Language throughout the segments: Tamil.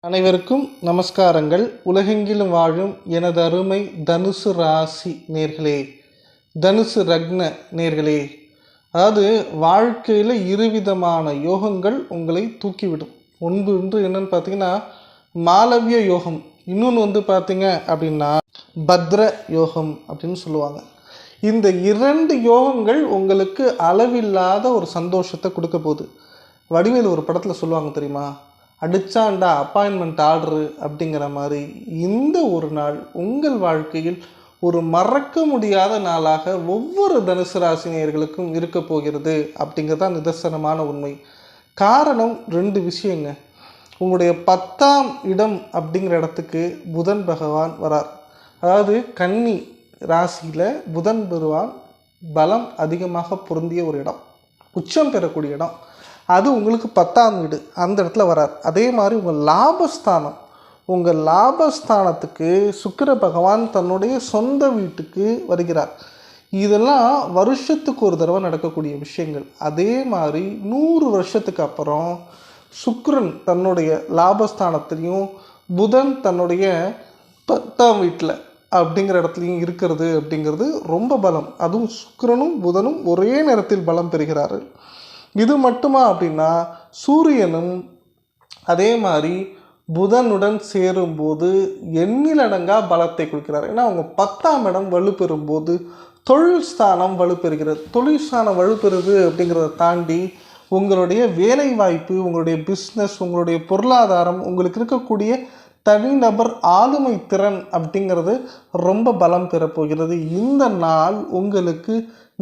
அனைவருக்கும் நமஸ்காரங்கள். உலகெங்கிலும் வாழும் எனது அருமை தனுசு ராசி நேர்களே, தனுசு ரக்ன நேர்களே, அதாவது வாழ்க்கையில் இருவிதமான யோகங்கள் உங்களை தூக்கிவிடும். ஒன்று என்னன்னு பார்த்தீங்கன்னா மாலவிய யோகம், இன்னொன்று பார்த்தீங்க அப்படின்னா பத்ர யோகம் அப்படின்னு சொல்லுவாங்க. இந்த இரண்டு யோகங்கள் உங்களுக்கு அளவில்லாத ஒரு சந்தோஷத்தை கொடுக்க போகுது. வடிவேல் ஒரு படத்தில் சொல்லுவாங்க தெரியுமா, அடிச்சாண்டா அப்பாயின்மெண்ட் ஆர்டரு அப்படிங்கிற மாதிரி இந்த ஒரு நாள் உங்கள் வாழ்க்கையில் ஒரு மறக்க முடியாத நாளாக ஒவ்வொரு தனுசு ராசினியர்களுக்கும் இருக்க போகிறது அப்படிங்கிறதான் நிதர்சனமான உண்மை. காரணம் ரெண்டு விஷயங்க. உங்களுடைய 10ஆம் இடம் அப்படிங்கிற இடத்துக்கு புதன் பகவான் வரார். அதாவது கன்னி ராசியில் புதன் பகவான் பலம் அதிகமாக பொருந்திய ஒரு இடம், உச்சம் பெறக்கூடிய இடம். அது உங்களுக்கு 10ஆம் வீடு, அந்த இடத்துல வரார். அதே மாதிரி உங்கள் லாபஸ்தானத்துக்கு சுக்கிர பகவான் தன்னுடைய சொந்த வீட்டுக்கு வருகிறார். இதெல்லாம் வருஷத்துக்கு ஒரு தடவை நடக்கக்கூடிய விஷயங்கள். அதே மாதிரி 100 வருஷத்துக்கு அப்புறம் சுக்கிரன் தன்னுடைய லாபஸ்தானத்திலையும் புதன் தன்னுடைய 10ஆம் வீட்டில் அப்படிங்கிற இடத்துலையும் இருக்கிறது அப்படிங்கிறது ரொம்ப பலம். அதுவும் சுக்கிரனும் புதனும் ஒரே நேரத்தில் பலம் பெறுகிறார்கள். இது மட்டுமா அப்படின்னா சூரியனும் அதே மாதிரி புதனுடன் சேரும்போது எண்ணிலடங்கா பலத்தை கொடுக்கிறார். ஏன்னா அவங்க 10ஆம் இடம் வலுப்பெறும்போது தொழில் ஸ்தானம் வலுப்பெறுகிறது. தொழில் ஸ்தானம் வலுப்பெறுது அப்படிங்கிறத தாண்டி உங்களுடைய வேலை வாய்ப்பு, உங்களுடைய பிஸ்னஸ், உங்களுடைய பொருளாதாரம், உங்களுக்கு இருக்கக்கூடிய தனிநபர் ஆளுமை திறன் அப்படிங்கிறது ரொம்ப பலம் பெறப்போகிறது. இந்த நாள் உங்களுக்கு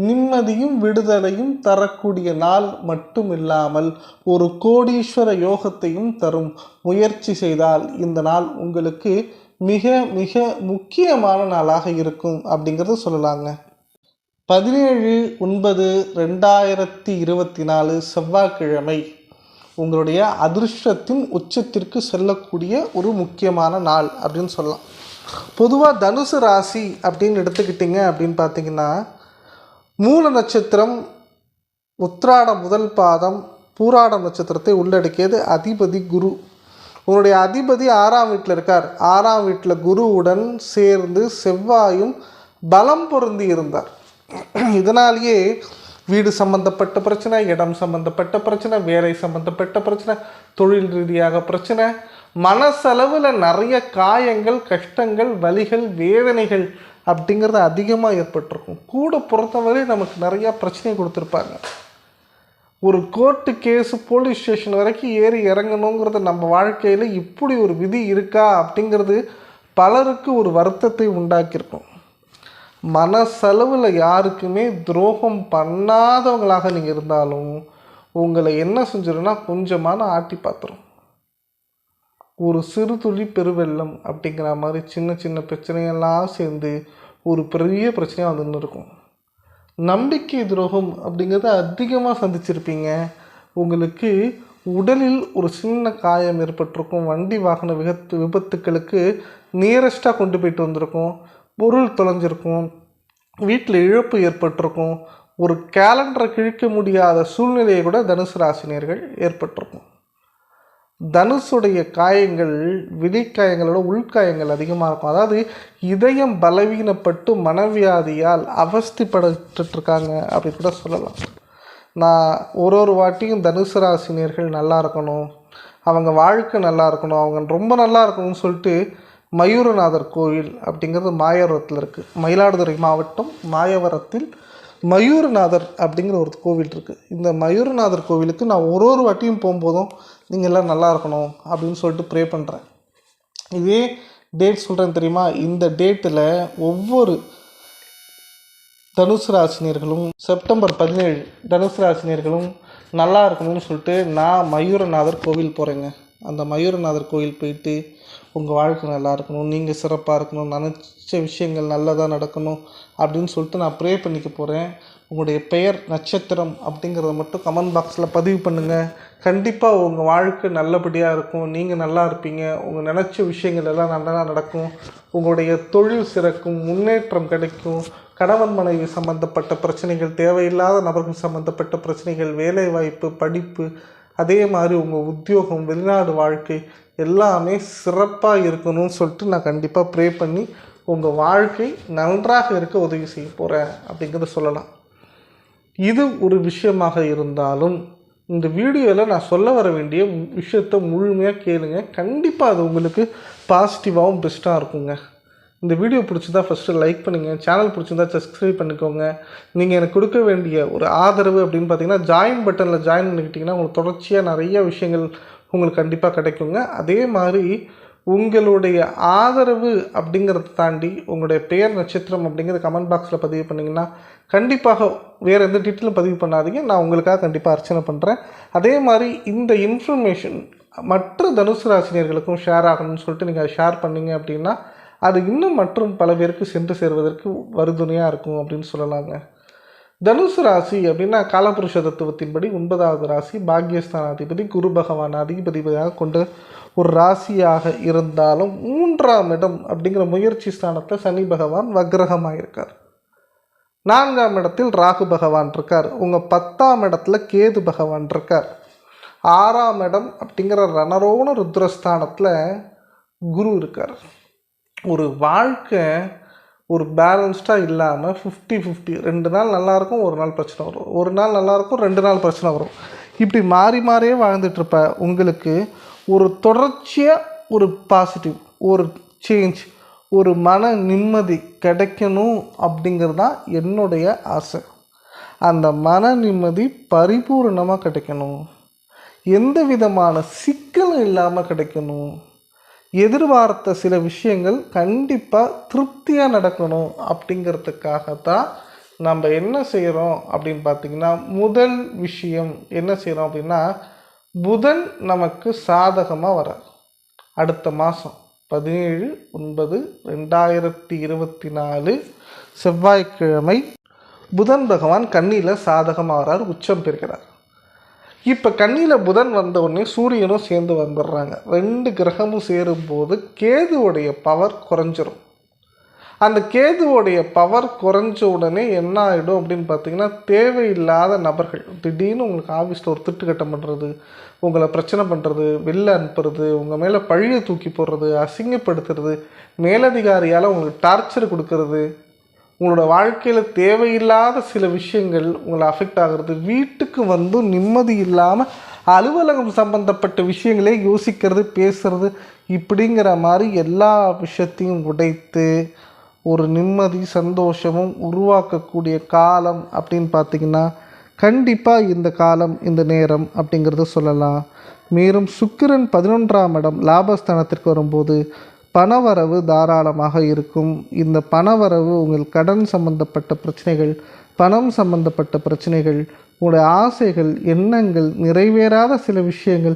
நிம்மதியும் விடுதலையும் தரக்கூடிய நாள் மட்டும் இல்லாமல் ஒரு கோடீஸ்வர யோகத்தையும் தரும். முயற்சி செய்தால் இந்த நாள் உங்களுக்கு மிக மிக முக்கியமான நாளாக இருக்கும் அப்படிங்கிறத சொல்லலாங்க. 17/9/2024 செவ்வாய்க்கிழமை உங்களுடைய அதிர்ஷ்டத்தின் உச்சத்திற்கு செல்லக்கூடிய ஒரு முக்கியமான நாள் அப்படின்னு சொல்லலாம். பொதுவாக தனுசு ராசி அப்படின்னு எடுத்துக்கிட்டிங்க அப்படின்னு பார்த்தீங்கன்னா மூல நட்சத்திரம், உத்திராடம் முதல் பாதம், பூராடம் நட்சத்திரத்தை உள்ளடக்கியது. அதிபதி குரு. உங்களுடைய அதிபதி 6ஆம் வீட்டில் இருக்கார். 6ஆம் வீட்டில் குருவுடன் சேர்ந்து செவ்வாயும் பலம் பொருந்தி இருந்தார். இதனாலேயே வீடு சம்பந்தப்பட்ட பிரச்சனை, இடம் சம்பந்தப்பட்ட பிரச்சனை, வேலை சம்பந்தப்பட்ட பிரச்சனை, தொழில் ரீதியாக பிரச்சனை, மனசளவில் நிறைய காயங்கள், கஷ்டங்கள், வலிகள், வேதனைகள் அப்படிங்கிறது அதிகமாக ஏற்பட்டிருக்கும். கூட பொறுத்தவரை நமக்கு நிறையா பிரச்சனை கொடுத்துருப்பாங்க. ஒரு கோர்ட்டு கேஸு, போலீஸ் ஸ்டேஷன் வரைக்கும் ஏறி இறங்கணுங்கிறது நம்ம வாழ்க்கையில் இப்படி ஒரு விதி இருக்கா அப்படிங்கிறது பலருக்கு ஒரு வருத்தத்தை உண்டாக்கியிருக்கும். மனசளவில் யாருக்குமே துரோகம் பண்ணாதவங்களாக நீங்கள் இருந்தாலும் உங்களை என்ன செஞ்சிருன்னா கொஞ்சமான ஆட்டி பார்த்துரும். ஒரு சிறு துளி பெருவெள்ளம் அப்படிங்கிற மாதிரி சின்ன சின்ன பிரச்சனையெல்லாம் சேர்ந்து ஒரு பெரிய பிரச்சனையாக வந்துன்னு இருக்கும். நம்பிக்கை துரோகம் அப்படிங்கிறத அதிகமாக சந்திச்சிருப்பீங்க. உங்களுக்கு உடலில் ஒரு சின்ன காயம் ஏற்பட்டிருக்கும். வண்டி வாகன விபத்துக்களுக்கு நியரஸ்ட்டாக கொண்டு போயிட்டு வந்திருக்கும். பொருள் தொலைஞ்சிருக்கும். வீட்டில் இழப்பு ஏற்பட்டிருக்கும். ஒரு கேலண்டரை கிழிக்க முடியாத சூழ்நிலையை கூட தனுசு ராசினியர்கள் ஏற்பட்டிருக்கும். தனுசுடைய காயங்கள் வெளிக்காயங்களோட உள்காயங்கள் அதிகமாக இருக்கும். அதாவது இதயம் பலவீனப்பட்டு மனவியாதியால் அவஸ்திப்பட்டுருக்காங்க அப்படி கூட சொல்லலாம். நான் ஒரு வாட்டியும் தனுசு ராசினியர்கள் நல்லா இருக்கணும், அவங்க வாழ்க்கை நல்லா இருக்கணும், அவங்க ரொம்ப நல்லா இருக்கணும்னு சொல்லிட்டு மயூரநாதர் கோவில் அப்படிங்கிறது மாயவரத்தில் இருக்குது. மயிலாடுதுறை மாவட்டம் மாயவரத்தில் மயூரநாதர் அப்படிங்கிற ஒரு கோவில் இருக்குது. இந்த மயூரநாதர் கோவிலுக்கு நான் ஒரு வாட்டியும் போகும்போதும் நீங்கள் எல்லாம் நல்லா இருக்கணும் அப்படின்னு சொல்லிட்டு ப்ரே பண்ணுறேன். இதே டேட் சொல்கிறேன் தெரியுமா, இந்த டேட்டில் ஒவ்வொரு தனுசு ராசினியர்களும் செப்டம்பர் 17 தனுசு ராசினியர்களும் நல்லா இருக்கணும்னு சொல்லிட்டு நான் மயூரநாதர் கோவில் போகிறேங்க. அந்த மயூரநாதர் கோவில் போயிட்டு உங்கள் வாழ்க்கை நல்லா இருக்கணும், நீங்கள் சிறப்பாக இருக்கணும், நினச்ச விஷயங்கள் நல்லதாக நடக்கணும் அப்படின்னு சொல்லிட்டு நான் ப்ரே பண்ணிக்க போகிறேன். உங்களுடைய பெயர், நட்சத்திரம் அப்படிங்கிறத மட்டும் கமெண்ட் பாக்ஸில் பதிவு பண்ணுங்கள். கண்டிப்பாக உங்கள் வாழ்க்கை நல்லபடியாக இருக்கும், நீங்கள் நல்லா இருப்பீங்க, உங்கள் நினச்ச விஷயங்கள் எல்லாம் நல்லா நடக்கும், உங்களுடைய தொழில் சிறக்கும், முன்னேற்றம் கிடைக்கும், கணவன் மனைவி சம்பந்தப்பட்ட பிரச்சனைகள், தேவையில்லாத நபர்கள் சம்பந்தப்பட்ட பிரச்சனைகள், வேலைவாய்ப்பு, படிப்பு, அதே மாதிரி உங்கள் உத்தியோகம், வெளிநாடு வாழ்க்கை எல்லாமே சிறப்பாக இருக்கணும்னு சொல்லிட்டு நான் கண்டிப்பாக ப்ரே பண்ணி உங்கள் வாழ்க்கை நன்றாக இருக்க உதவி செய்ய போகிறேன் அப்படிங்கிறத சொல்லலாம். இது ஒரு விஷயமாக இருந்தாலும் இந்த வீடியோவில் நான் சொல்ல வர வேண்டிய விஷயத்தை முழுமையாக கேளுங்க. கண்டிப்பாக அது உங்களுக்கு பாசிட்டிவாகவும் பெஸ்ட்டாக இருக்குங்க. இந்த வீடியோ பிடிச்சிருந்தா ஃபஸ்ட்டு லைக் பண்ணுங்கள், சேனல் பிடிச்சிருந்தா சப்ஸ்கிரைப் பண்ணிக்கோங்க. நீங்கள் எனக்கு கொடுக்க வேண்டிய ஒரு ஆதரவு அப்படின்னு பார்த்தீங்கன்னா ஜாயின் பட்டனில் ஜாயின் பண்ணிக்கிட்டிங்கன்னா உங்களுக்கு தொடர்ச்சியாக நிறைய விஷயங்கள் உங்களுக்கு கண்டிப்பாக கிடைக்குங்க. அதே மாதிரி உங்களுடைய ஆதரவு அப்படிங்கிறத தாண்டி உங்களுடைய பெயர் நட்சத்திரம் அப்படிங்கிறத கமெண்ட் பாக்ஸில் பதிவு பண்ணிங்கன்னா கண்டிப்பாக வேறு எந்த டீட்டெயிலும் பதிவு பண்ணாதீங்க, நான் உங்களுக்காக கண்டிப்பாக அர்ச்சனை பண்ணுறேன். அதே மாதிரி இந்த இன்ஃபர்மேஷன் மற்ற தனுசு ராசினியர்களுக்கும் ஷேர் ஆகணும்னு சொல்லிட்டு நீங்கள் அதை ஷேர் பண்ணிங்க அப்படின்னா அது இன்னும் மற்றும் பல பேருக்கு சென்று சேர்வதற்கு வருதுணையாக இருக்கும் அப்படின்னு சொல்லலாங்க. தனுசு ராசி அப்படின்னா காலபுருஷ தத்துவத்தின்படி 9வது ராசி, பாக்யஸ்தானாதிபதி குரு பகவான் அதிபதியாக கொண்ட ஒரு ராசியாக இருந்தாலும் 3ஆம் இடம் அப்படிங்கிற முயற்சி ஸ்தானத்தில் சனி பகவான் வக்ரகமாக இருக்கார். 4ஆம் இடத்தில் ராகு பகவான் இருக்கார். உங்கள் 10ஆம் இடத்துல கேது பகவான் இருக்கார். 6ஆம் இடம் அப்படிங்கிற ரணரோண ருத்ரஸ்தானத்தில் குரு இருக்கார். ஒரு வாழ்க்கை ஒரு பேலன்ஸ்டாக இல்லாமல் 50-50, 2 நாள் நல்லாயிருக்கும், ஒரு நாள் பிரச்சனை வரும், ஒரு நாள் நல்லாயிருக்கும், 2 நாள் பிரச்சனை வரும், இப்படி மாறி மாறியே வாழ்ந்துட்டுருப்ப உங்களுக்கு ஒரு தொடர்ச்சியாக ஒரு பாசிட்டிவ், ஒரு சேஞ்ச், ஒரு மன நிம்மதி கிடைக்கணும் அப்படிங்கிறது தான் என்னுடைய ஆசை. அந்த மன நிம்மதி பரிபூர்ணமாக கிடைக்கணும், எந்த விதமான சிக்கலும் இல்லாமல் கிடைக்கணும், எதிர்பார்த்த சில விஷயங்கள் கண்டிப்பாக திருப்தியாக நடக்கணும் அப்படிங்கிறதுக்காகத்தான் நம்ம என்ன செய்கிறோம் அப்படின்னு பார்த்திங்கன்னா, முதல் விஷயம் என்ன செய்கிறோம் அப்படின்னா, புதன் நமக்கு சாதகமாக வரார். அடுத்த மாதம் 17/9/2024 செவ்வாய்க்கிழமை புதன் பகவான் கன்னியில் சாதகமாக வரார், உச்சம் பெறுகிறார். இப்போ கன்னியில் புதன் வந்த உடனே சூரியனும் சேர்ந்து வந்துடுறாங்க. 2 கிரகமும் சேரும்போது கேதுவோடைய பவர் குறைஞ்சிரும். அந்த கேதுவோடைய பவர் குறைஞ்ச உடனே என்ன ஆகிடும் அப்படின்னு பார்த்தீங்கன்னா, தேவையில்லாத நபர்கள் திடீர்னு உங்களுக்கு ஆஃபீஸில் ஒரு திட்டுக்கட்டம் பண்ணுறது, உங்களை பிரச்சனை பண்ணுறது, வெளில அனுப்புறது, உங்கள் மேலே பழியை தூக்கி போடுறது, அசிங்கப்படுத்துறது, மேலதிகாரியால் உங்களுக்கு டார்ச்சர் கொடுக்கறது, உங்களோட வாழ்க்கையில் தேவையில்லாத சில விஷயங்கள் உங்களை அஃபெக்ட் ஆகிறது, வீட்டுக்கு வந்து நிம்மதி இல்லாமல் அலுவலகம் சம்பந்தப்பட்ட விஷயங்களே யோசிக்கிறது, பேசுகிறது, இப்படிங்கிற மாதிரி எல்லா விஷயத்தையும் உடைத்து ஒரு நிம்மதி சந்தோஷமும் உருவாக்கக்கூடிய காலம் அப்படின்னு பார்த்திங்கன்னா கண்டிப்பாக இந்த காலம், இந்த நேரம் அப்படிங்கிறத சொல்லலாம். மேலும் சுக்கிரன் 11ஆம் இடம் லாபஸ்தானத்திற்கு வரும்போது பணவரவு தாராளமாக இருக்கும். இந்த பணவரவு உங்கள் கடன் சம்பந்தப்பட்ட பிரச்சனைகள், பணம் சம்பந்தப்பட்ட பிரச்சனைகள், உங்களுடைய ஆசைகள், எண்ணங்கள், நிறைவேறாத சில விஷயங்கள்,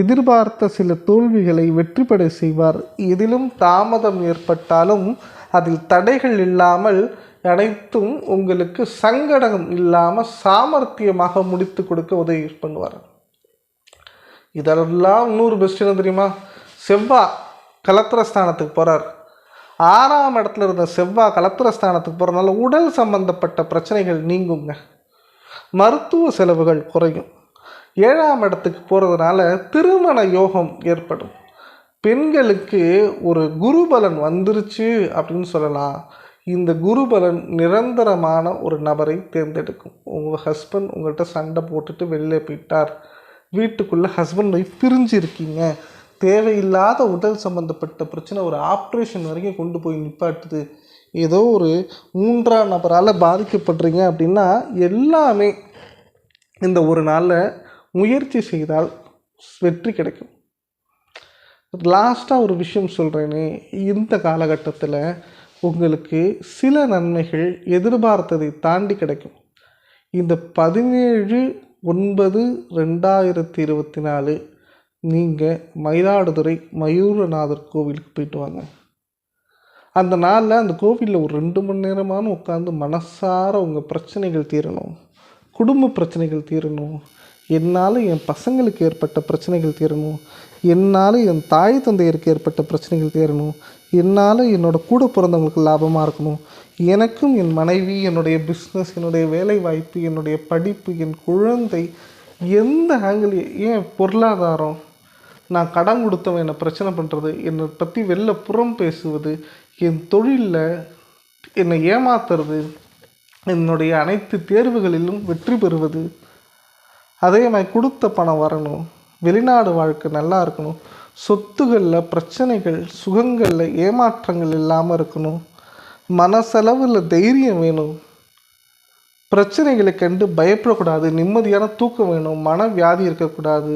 எதிர்பார்த்த சில தோல்விகளை வெற்றிப்பட செய்வார். எதிலும் தாமதம் ஏற்பட்டாலும் அதில் தடைகள் இல்லாமல் அனைத்தும் உங்களுக்கு சங்கடம் இல்லாமல் சாமர்த்தியமாக முடித்து கொடுக்க உதவி பண்ணுவார். இதெல்லாம் இன்னொரு பெஸ்ட் என்ன தெரியுமா, செவ்வாய் கலத்திரஸ்தானத்துக்கு போகிறார். 6ஆம் இடத்துல இருந்த செவ்வாய் கலத்திரஸ்தானத்துக்கு போகிறதுனால உடல் சம்பந்தப்பட்ட பிரச்சனைகள் நீங்குங்க, மருத்துவ செலவுகள் குறையும். 7ஆம் இடத்துக்கு போகிறதுனால திருமண யோகம் ஏற்படும். பெண்களுக்கு ஒரு குருபலன் வந்துருச்சு அப்படின்னு சொல்லலாம். இந்த குருபலன் நிரந்தரமான ஒரு நபரை தேர்ந்தெடுக்கும். உங்கள் ஹஸ்பண்ட் உங்கள்கிட்ட சண்டை போட்டுட்டு வெளியே போயிட்டார், வீட்டுக்குள்ளே ஹஸ்பண்ட் ஒய்ஃப் பிரிஞ்சு இருக்கீங்க, தேவையில்லாத உடல் சம்மந்தப்பட்ட பிரச்சனை ஒரு ஆப்ரேஷன் வரைக்கும் கொண்டு போய் நிப்பாட்டுது, ஏதோ ஒரு 3ஆம் நபரால் பாதிக்கப்படுறீங்க அப்படின்னா எல்லாமே இந்த ஒரு நாளில் முயற்சி செய்தால் வெற்றி கிடைக்கும். லாஸ்ட்டாக ஒரு விஷயம் சொல்கிறேனே, இந்த காலகட்டத்தில் உங்களுக்கு சில நன்மைகள் எதிர்பார்த்ததை தாண்டி கிடைக்கும். இந்த 17/9/2024 நீங்கள் மயிலாடுதுறை மயூரநாதர் கோவிலுக்கு போயிட்டு வாங்க. அந்த நாளில் அந்த கோவிலில் ஒரு 2 மணி நேரமான உட்காந்து மனசார உங்கள் பிரச்சனைகள் தீரணும், குடும்ப பிரச்சனைகள் தீரணும், என்னால் என் பசங்களுக்கு ஏற்பட்ட பிரச்சனைகள் தீரணும், என்னால் என் தாய் தந்தையருக்கு ஏற்பட்ட பிரச்சனைகள் தீரணும், என்னால் என்னோடய கூட பிறந்தவங்களுக்கு லாபமாக இருக்கணும், எனக்கும் என் மனைவி, என்னுடைய பிஸ்னஸ், என்னுடைய வேலை வாய்ப்பு, என்னுடைய படிப்பு, என் குழந்தை, எந்த ஆங்கிள், ஏன் பொருளாதாரம், நான் கடன் கொடுத்தவன் என்னை பிரச்சனை பண்ணுறது, என்னை பற்றி வெளில புறம் பேசுவது, என் தொழிலில் என்னை ஏமாத்துறது, என்னுடைய அனைத்து தேர்வுகளிலும் வெற்றி பெறுவது, அதே மாதிரி கொடுத்த பணம் வரணும், வெளிநாடு வாழ்க்கை நல்லா இருக்கணும், சொத்துகளில் பிரச்சனைகள் சுகங்களில் ஏமாற்றங்கள் இல்லாமல் இருக்கணும், மனசளவில் தைரியம் வேணும், பிரச்சனைகளை கண்டு பயப்படக்கூடாது, நிம்மதியான தூக்கம் வேணும், மனவியாதி இருக்கக்கூடாது,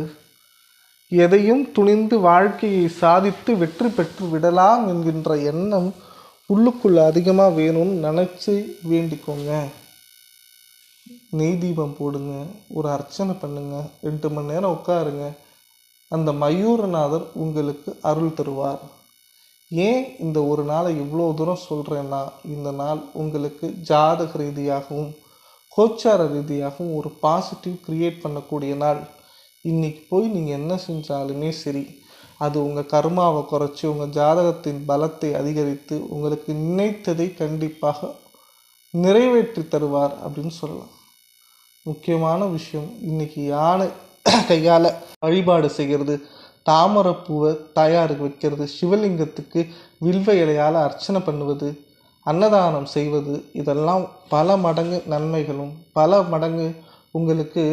எதையும் துணிந்து வாழ்க்கையை சாதித்து வெற்றி பெற்று விடலாம் என்கின்ற எண்ணம் உள்ளுக்குள்ள அதிகமாக வேணும்னு நினச்சி வேண்டிக்கோங்க. நெய் தீபம் போடுங்க, ஒரு அர்ச்சனை பண்ணுங்க, 2 மணி நேரம் உட்காருங்க. அந்த மயூரநாதர் உங்களுக்கு அருள் தருவார். ஏன் இந்த ஒரு நாளை இவ்வளோ தூரம் சொல்கிறேன்னா, இந்த நாள் உங்களுக்கு ஜாதக ரீதியாகவும் கோச்சார ரீதியாகவும் ஒரு பாசிட்டிவ் கிரியேட் பண்ணக்கூடிய நாள். இன்றைக்கி போய் நீங்கள் என்ன செஞ்சாலுமே சரி, அது உங்கள் கர்மாவை குறைச்சி உங்கள் ஜாதகத்தின் பலத்தை அதிகரித்து உங்களுக்கு நினைத்ததை கண்டிப்பாக நிறைவேற்றி தருவார் அப்படின்னு சொல்லலாம். முக்கியமான விஷயம், இன்றைக்கி யானை கையால் வழிபாடு செய்கிறது, தாமரைப்பூவை தயாருக்கு வைக்கிறது, சிவலிங்கத்துக்கு வில்வ இலையால் அர்ச்சனை பண்ணுவது, அன்னதானம் செய்வது, இதெல்லாம் பல மடங்கு நன்மைகளும் பல மடங்கு உங்களுக்கு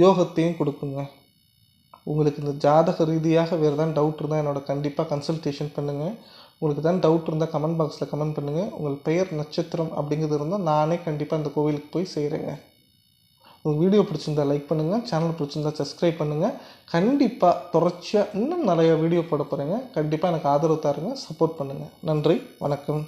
யோகத்தையும் கொடுக்குங்க. உங்களுக்கு இந்த ஜாதக ரீதியாக வேறு தான் டவுட் இருந்தால் என்னோட கண்டிப்பாக கன்சல்டேஷன் பண்ணுங்கள். உங்களுக்கு தான் டவுட் இருந்தால் கமெண்ட் பாக்ஸில் கமெண்ட் பண்ணுங்கள். உங்கள் பெயர் நட்சத்திரம் அப்படிங்கிறது இருந்தால் நானே கண்டிப்பாக இந்த கோவிலுக்கு போய் செய்கிறேங்க. உங்களுக்கு வீடியோ பிடிச்சிருந்தா லைக் பண்ணுங்கள், சேனல் பிடிச்சிருந்தா சப்ஸ்கிரைப் பண்ணுங்கள். கண்டிப்பாக தொடர்ச்சியாக இன்னும் நிறைய வீடியோ போட போகிறேங்க. கண்டிப்பாக எனக்கு ஆதரவு தாருங்க, சப்போர்ட் பண்ணுங்கள். நன்றி, வணக்கம்.